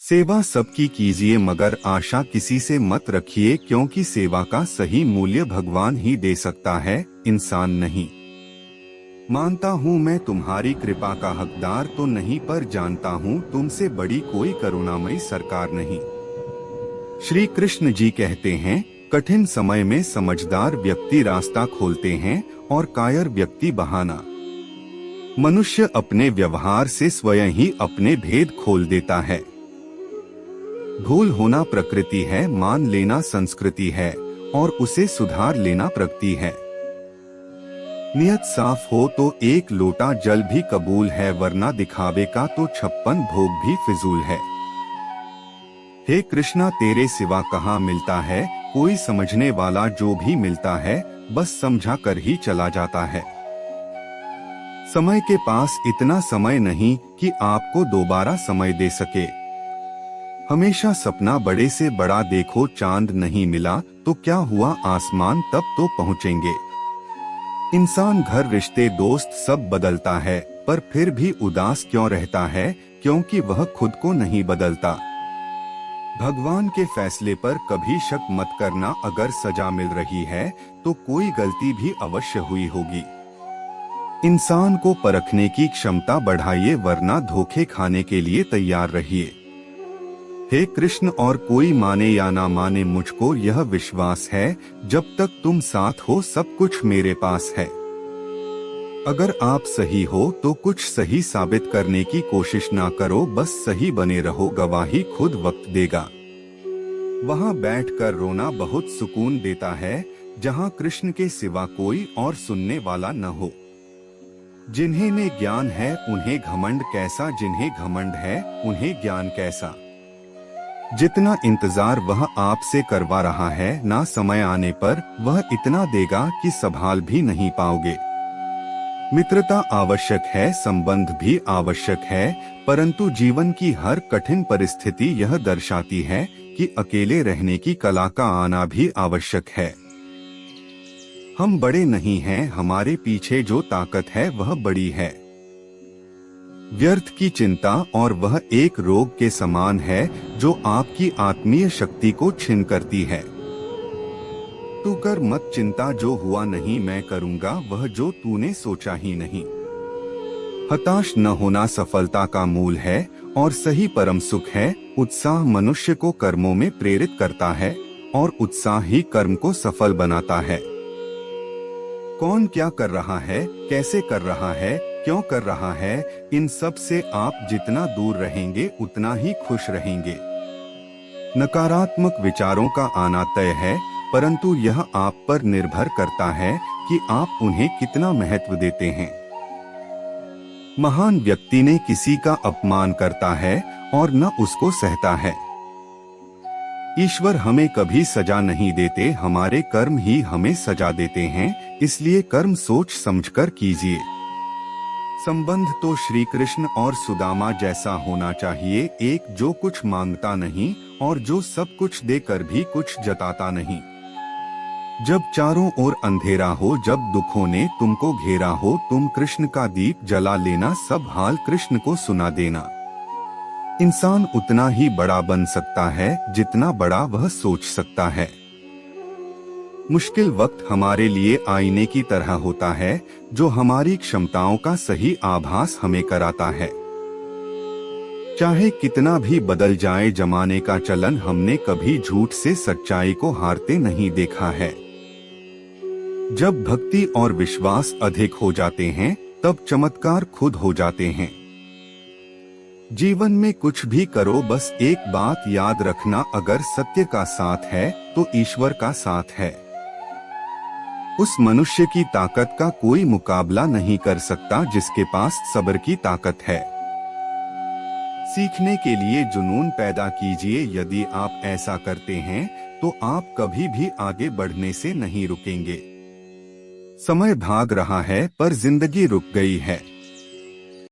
सेवा सबकी कीजिए मगर आशा किसी से मत रखिए, क्योंकि सेवा का सही मूल्य भगवान ही दे सकता है, इंसान नहीं। मानता हूँ मैं तुम्हारी कृपा का हकदार तो नहीं, पर जानता हूँ तुमसे बड़ी कोई करुणामयी सरकार नहीं। श्री कृष्ण जी कहते हैं, कठिन समय में समझदार व्यक्ति रास्ता खोलते हैं और कायर व्यक्ति बहाना। मनुष्य अपने व्यवहार से स्वयं ही अपने भेद खोल देता है। भूल होना प्रकृति है, मान लेना संस्कृति है और उसे सुधार लेना प्रगति है। नियत साफ हो तो एक लोटा जल भी कबूल है, वरना दिखावे का तो 56 भोग भी फिजूल है। हे कृष्णा तेरे सिवा कहाँ मिलता है कोई समझने वाला, जो भी मिलता है बस समझा कर ही चला जाता है। समय के पास इतना समय नहीं कि आपको दोबारा समय दे सके। हमेशा सपना बड़े से बड़ा देखो, चांद नहीं मिला तो क्या हुआ आसमान तब तो पहुँचेंगे। इंसान घर रिश्ते दोस्त सब बदलता है, पर फिर भी उदास क्यों रहता है, क्योंकि वह खुद को नहीं बदलता। भगवान के फैसले पर कभी शक मत करना, अगर सजा मिल रही है तो कोई गलती भी अवश्य हुई होगी। इंसान को परखने की क्षमता बढ़ाइए, वरना धोखे खाने के लिए तैयार रहिए। हे कृष्ण, और कोई माने या ना माने मुझको यह विश्वास है, जब तक तुम साथ हो सब कुछ मेरे पास है। अगर आप सही हो तो कुछ सही साबित करने की कोशिश ना करो, बस सही बने रहो, गवाही खुद वक्त देगा। वहाँ बैठकर रोना बहुत सुकून देता है, जहाँ कृष्ण के सिवा कोई और सुनने वाला न हो। जिन्हें में ज्ञान है उन्हें घमंड कैसा, जिन्हें घमंड है उन्हें ज्ञान कैसा। जितना इंतजार वह आपसे करवा रहा है, ना समय आने पर वह इतना देगा कि संभाल भी नहीं पाओगे। मित्रता आवश्यक है, संबंध भी आवश्यक है, परंतु जीवन की हर कठिन परिस्थिति यह दर्शाती है कि अकेले रहने की कला का आना भी आवश्यक है। हम बड़े नहीं हैं, हमारे पीछे जो ताकत है वह बड़ी है। व्यर्थ की चिंता और वह एक रोग के समान है जो आपकी आत्मीय शक्ति को छीन करती है। तू कर मत चिंता, जो हुआ नहीं मैं करूंगा वह जो तूने सोचा ही नहीं। हताश न होना सफलता का मूल है और सही परम सुख है। उत्साह मनुष्य को कर्मों में प्रेरित करता है और उत्साह ही कर्म को सफल बनाता है। कौन क्या कर रहा है, कैसे कर रहा है, क्यों कर रहा है, इन सब से आप जितना दूर रहेंगे उतना ही खुश रहेंगे। नकारात्मक विचारों का आना तय है, परंतु यह आप पर निर्भर करता है कि आप उन्हें कितना महत्व देते हैं। महान व्यक्ति ने किसी का अपमान करता है और न उसको सहता है। ईश्वर हमें कभी सजा नहीं देते, हमारे कर्म ही हमें सजा देते हैं, इसलिए कर्म सोच समझकर कीजिए। संबंध तो श्री कृष्ण और सुदामा जैसा होना चाहिए, एक जो कुछ मांगता नहीं और जो सब कुछ देकर भी कुछ जताता नहीं। जब चारों ओर अंधेरा हो, जब दुखों ने तुमको घेरा हो, तुम कृष्ण का दीप जला लेना, सब हाल कृष्ण को सुना देना। इंसान उतना ही बड़ा बन सकता है जितना बड़ा वह सोच सकता है। मुश्किल वक्त हमारे लिए आईने की तरह होता है, जो हमारी क्षमताओं का सही आभास हमें कराता है। चाहे कितना भी बदल जाए जमाने का चलन, हमने कभी झूठ से सच्चाई को हारते नहीं देखा है। जब भक्ति और विश्वास अधिक हो जाते हैं, तब चमत्कार खुद हो जाते हैं। जीवन में कुछ भी करो, बस एक बात याद रखना, अगर सत्य का साथ है तो ईश्वर का साथ है। उस मनुष्य की ताकत का कोई मुकाबला नहीं कर सकता जिसके पास सब्र की ताकत है। सीखने के लिए जुनून पैदा कीजिए, यदि आप ऐसा करते हैं तो आप कभी भी आगे बढ़ने से नहीं रुकेंगे। समय भाग रहा है पर जिंदगी रुक गई है।